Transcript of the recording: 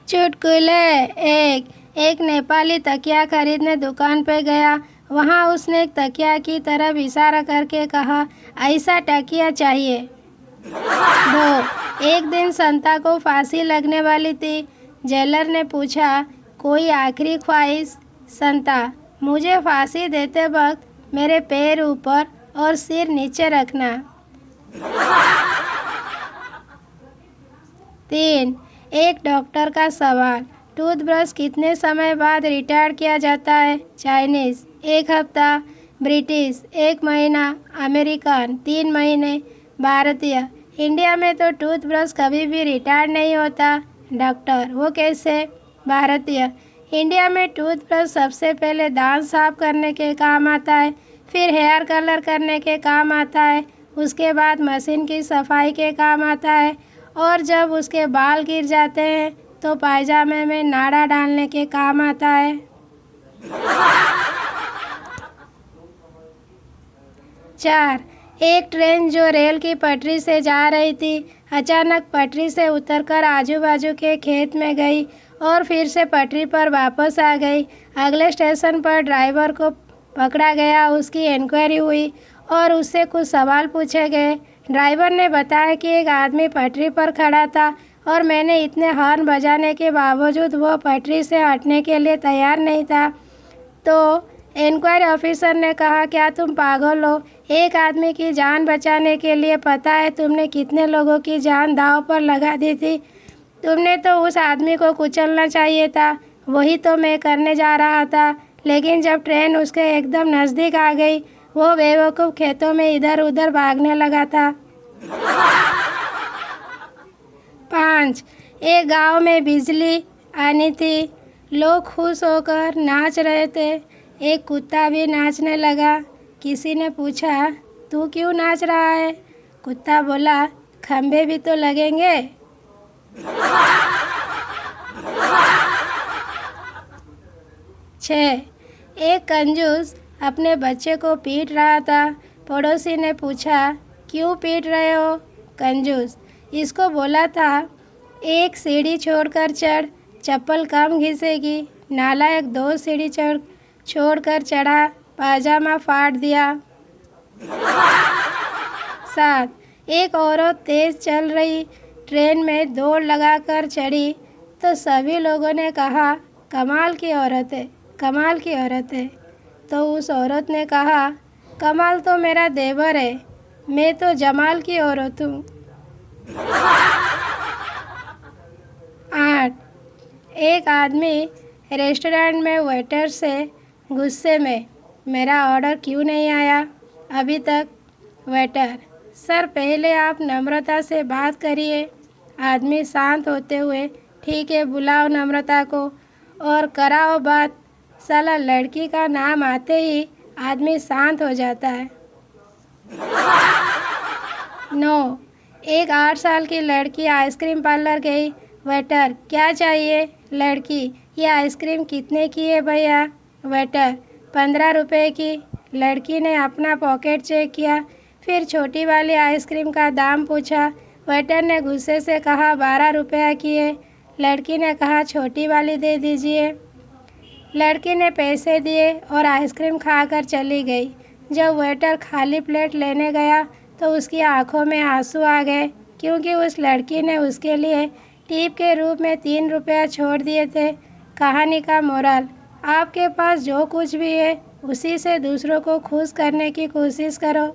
चुटकुले एक एक नेपाली तकिया खरीदने दुकान पे गया। वहाँ उसने एक तकिया की तरफ इशारा करके कहा, ऐसा तकिया चाहिए। दो एक दिन संता को फांसी लगने वाली थी। जेलर ने पूछा, कोई आखिरी ख्वाहिश? संता, मुझे फांसी देते वक्त मेरे पैर ऊपर और सिर नीचे रखना। 3 एक डॉक्टर का सवाल, टूथब्रश कितने समय बाद रिटायर किया जाता है? चाइनीज़, 1 हफ्ता। ब्रिटिश, 1 महीना। अमेरिकन, 3 महीने। भारतीय, इंडिया में तो टूथब्रश कभी भी रिटायर नहीं होता। डॉक्टर, वो कैसे? भारतीय, इंडिया में टूथब्रश सबसे पहले दांत साफ करने के काम आता है, फिर हेयर कलर करने के काम आता है, उसके बाद मशीन की सफाई के काम आता है, और जब उसके बाल गिर जाते हैं तो पायजामे में नाड़ा डालने के काम आता है। 4 एक ट्रेन जो रेल की पटरी से जा रही थी, अचानक पटरी से उतरकर आजू बाजू के खेत में गई और फिर से पटरी पर वापस आ गई। अगले स्टेशन पर ड्राइवर को पकड़ा गया, उसकी इंक्वायरी हुई और उससे कुछ सवाल पूछे गए। ड्राइवर ने बताया कि एक आदमी पटरी पर खड़ा था और मैंने इतने हॉर्न बजाने के बावजूद वो पटरी से हटने के लिए तैयार नहीं था। तो इंक्वायरी ऑफिसर ने कहा, क्या तुम पागल हो? एक आदमी की जान बचाने के लिए पता है तुमने कितने लोगों की जान दांव पर लगा दी थी? तुमने तो उस आदमी को कुचलना चाहिए था। वही तो मैं करने जा रहा था, लेकिन जब ट्रेन उसके एकदम नज़दीक आ गई, वो बेवकूफ़ खेतों में इधर उधर भागने लगा था। 5 एक गांव में बिजली आनी थी। लोग खुश होकर नाच रहे थे। एक कुत्ता भी नाचने लगा। किसी ने पूछा, तू क्यों नाच रहा है? कुत्ता बोला, खंभे भी तो लगेंगे। 6 एक कंजूस अपने बच्चे को पीट रहा था। पड़ोसी ने पूछा, क्यों पीट रहे हो? कंजूस, इसको बोला था, एक सीढ़ी छोड़कर चढ़, चप्पल कम घिसेगी। नालायक 2 सीढ़ी छोड़कर चढ़ा, पाजामा फाड़ दिया। 7 एक औरत तेज चल रही ट्रेन में दौड़ लगाकर चढ़ी तो सभी लोगों ने कहा, कमाल की औरत है, कमाल की औरत है। तो उस औरत ने कहा, कमाल तो मेरा देवर है, मैं तो जमाल की औरत हूँ। 8 एक आदमी रेस्टोरेंट में वेटर से गुस्से में, मेरा ऑर्डर क्यों नहीं आया अभी तक? वेटर, सर पहले आप नम्रता से बात करिए। आदमी शांत होते हुए, ठीक है, बुलाओ नम्रता को और कराओ बात। साला लड़की का नाम आते ही आदमी शांत हो जाता है। 9 एक 8 साल की लड़की आइसक्रीम पार्लर गई। वेटर, क्या चाहिए? लड़की, ये आइसक्रीम कितने की है भैया? वेटर, 15 रुपये की। लड़की ने अपना पॉकेट चेक किया, फिर छोटी वाली आइसक्रीम का दाम पूछा। वेटर ने गुस्से से कहा, 12 रुपये की है। लड़की ने कहा, छोटी वाली दे दीजिए। लड़की ने पैसे दिए और आइसक्रीम खाकर चली गई। जब वेटर खाली प्लेट लेने गया तो उसकी आंखों में आंसू आ गए, क्योंकि उस लड़की ने उसके लिए टिप के रूप में 3 रुपया छोड़ दिए थे। कहानी का मोरल, आपके पास जो कुछ भी है उसी से दूसरों को खुश करने की कोशिश करो।